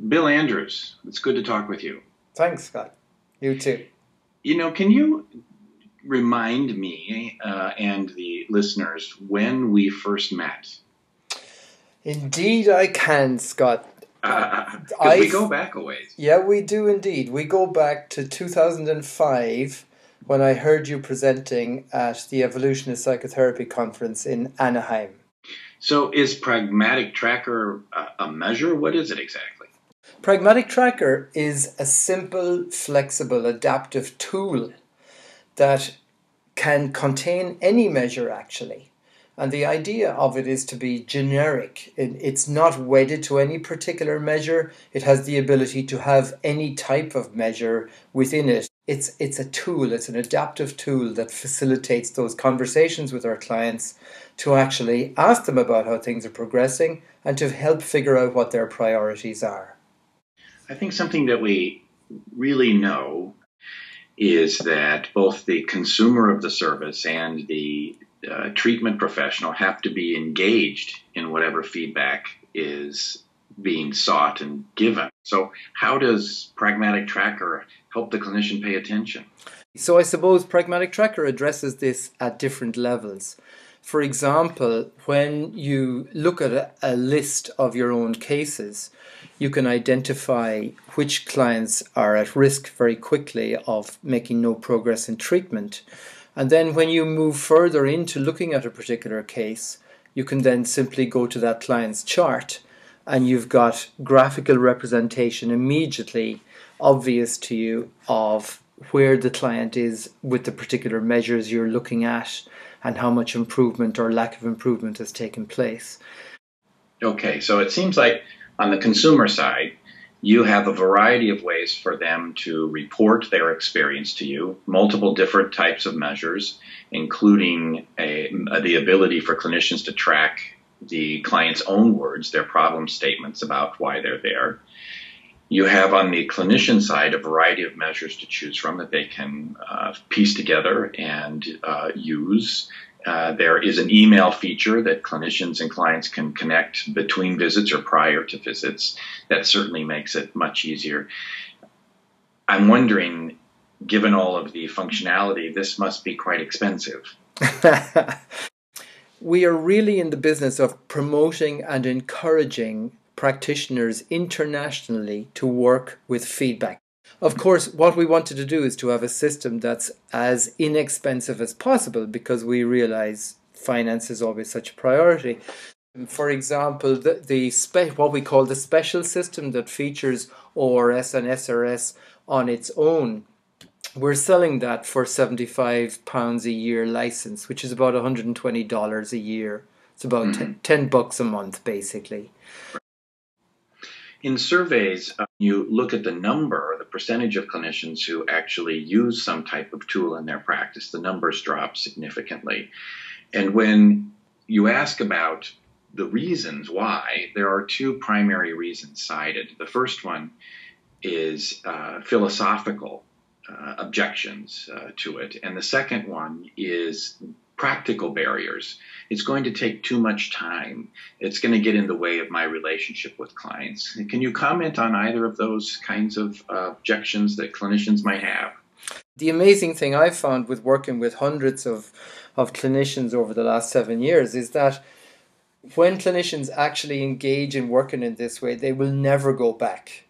Bill Andrews, it's good to talk with you. Thanks, Scott. You too. Can you remind me and the listeners when we first met? Indeed, I can, Scott. Because we go back a ways. Yeah, we do indeed. We go back to 2005 when I heard you presenting at the Evolutionist Psychotherapy Conference in Anaheim. So is Pragmatic Tracker a measure? What is it exactly? Pragmatic Tracker is a simple, flexible, adaptive tool that can contain any measure actually. And the idea of it is to be generic. It's not wedded to any particular measure. It has the ability to have any type of measure within it. It's a tool, it's an adaptive tool that facilitates those conversations with our clients to actually ask them about how things are progressing and to help figure out what their priorities are. I think something that we really know is that both the consumer of the service and the treatment professional have to be engaged in whatever feedback is being sought and given. So how does Pragmatic Tracker help the clinician pay attention? So I suppose Pragmatic Tracker addresses this at different levels. For example, when you look at a list of your own cases, you can identify which clients are at risk very quickly of making no progress in treatment. And then when you move further into looking at a particular case, you can then simply go to that client's chart and you've got graphical representation immediately obvious to you of where the client is with the particular measures you're looking at and how much improvement or lack of improvement has taken place. Okay, so it seems like on the consumer side, you have a variety of ways for them to report their experience to you, multiple different types of measures, including the ability for clinicians to track the client's own words, their problem statements about why they're there. You have on the clinician side a variety of measures to choose from that they can piece together and use. There is an email feature that clinicians and clients can connect between visits or prior to visits. That certainly makes it much easier. I'm wondering, given all of the functionality, this must be quite expensive. We are really in the business of promoting and encouraging practitioners internationally to work with feedback. Of course, what we wanted to do is to have a system that's as inexpensive as possible because we realize finance is always such a priority. For example, what we call the special system that features ORS and SRS on its own, we're selling that for £75 a year license, which is about $120 a year. It's about $10 a month, basically. In surveys, you look at the percentage of clinicians who actually use some type of tool in their practice. The numbers drop significantly. And when you ask about the reasons why, there are two primary reasons cited. The first one is philosophical objections to it. And the second one is practical barriers. It's going to take too much time. It's going to get in the way of my relationship with clients. Can you comment on either of those kinds of objections that clinicians might have? The amazing thing I've found with working with hundreds of clinicians over the last 7 years is that when clinicians actually engage in working in this way, they will never go back.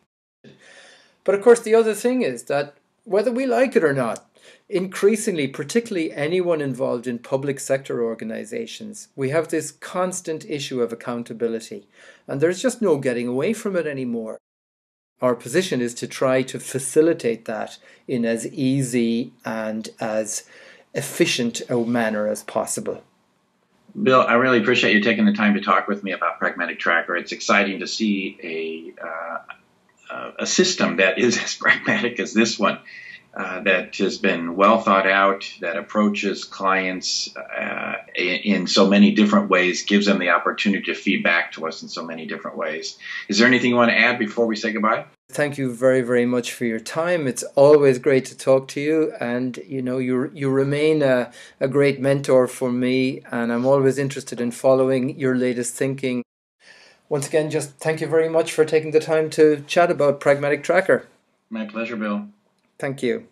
But of course, the other thing is that whether we like it or not, increasingly, particularly anyone involved in public sector organizations, we have this constant issue of accountability, and there's just no getting away from it anymore. Our position is to try to facilitate that in as easy and as efficient a manner as possible. Bill, I really appreciate you taking the time to talk with me about Pragmatic Tracker. It's exciting to see a system that is as pragmatic as this one. That has been well thought out, that approaches clients in so many different ways, gives them the opportunity to feed back to us in so many different ways. Is there anything you want to add before we say goodbye? Thank you very, very much for your time. It's always great to talk to you, and you remain a great mentor for me, and I'm always interested in following your latest thinking. Once again, just thank you very much for taking the time to chat about Pragmatic Tracker. My pleasure, Bill. Thank you.